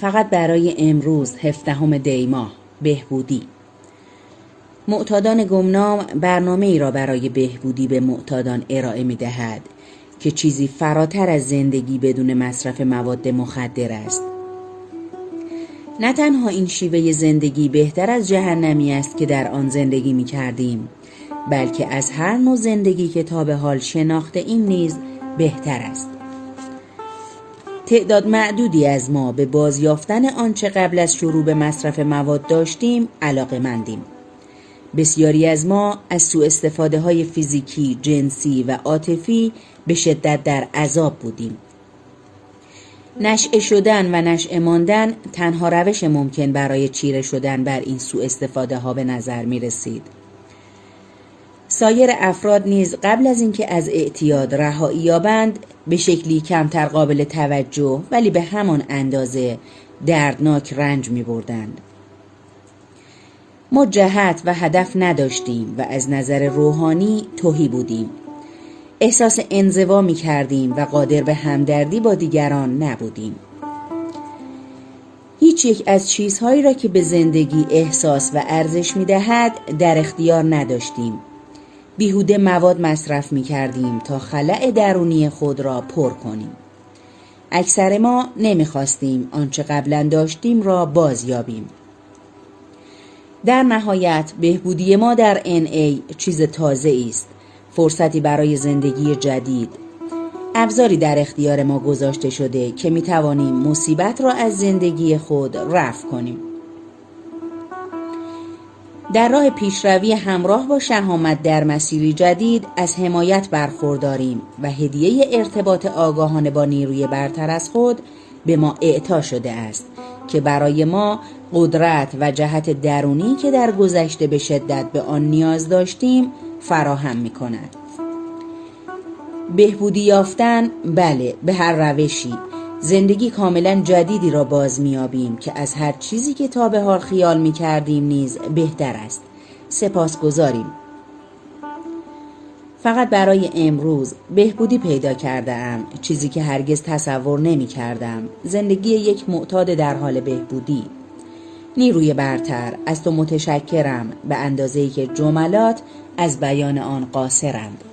فقط برای امروز 17 دی ماه. بهبودی. معتادان گمنام برنامه ای را برای بهبودی به معتادان ارائه می دهد که چیزی فراتر از زندگی بدون مصرف مواد مخدر است. نه تنها این شیوه زندگی بهتر از جهنمی است که در آن زندگی می کردیم، بلکه از هر نوع زندگی که تا به حال شناخته ایم نیز بهتر است. تعداد معدودی از ما به بازیافتن آنچه قبل از شروع به مصرف مواد داشتیم علاقه‌مندیم. بسیاری از ما از سوء استفاده های فیزیکی، جنسی و عاطفی به شدت در عذاب بودیم. نشئه شدن و نشئه ماندن تنها روش ممکن برای چیره شدن بر این سوء استفاده ها به نظر می رسید. سایر افراد نیز قبل از اینکه از اعتیاد رهایی یابند به شکلی کمتر قابل توجه ولی به همان اندازه دردناک رنج می بردند. ما جهت و هدف نداشتیم و از نظر روحانی تهی بودیم. احساس انزوا می کردیم و قادر به همدردی با دیگران نبودیم. هیچ یک از چیزهایی را که به زندگی احساس و ارزش می دهد در اختیار نداشتیم. بیهوده مواد مصرف می کردیم تا خلأ درونی خود را پر کنیم. اکثر ما نمی خواستیم آنچه قبلا داشتیم را بازیابیم. در نهایت بهبودی ما در NA چیز تازه است، فرصتی برای زندگی جدید، ابزاری در اختیار ما گذاشته شده که می توانیم مصیبت را از زندگی خود رفع کنیم. در راه پیشروی همراه با شهامت در مسیری جدید از حمایت برخورداریم و هدیه ارتباط آگاهانه با نیروی برتر از خود به ما اعطا شده است که برای ما قدرت و جهت درونی که در گذشته به شدت به آن نیاز داشتیم فراهم می کند. بهبودی یافتن، بله، به هر روشی، زندگی کاملا جدیدی را باز می‌یابیم که از هر چیزی که تا به حال خیال می‌کردیم نیز بهتر است. سپاسگزاریم. فقط برای امروز بهبودی پیدا کردم، چیزی که هرگز تصور نمی‌کردم. زندگی یک معتاد در حال بهبودی. نیروی برتر، از تو متشکرم به اندازه‌ای که جملات از بیان آن قاصرند.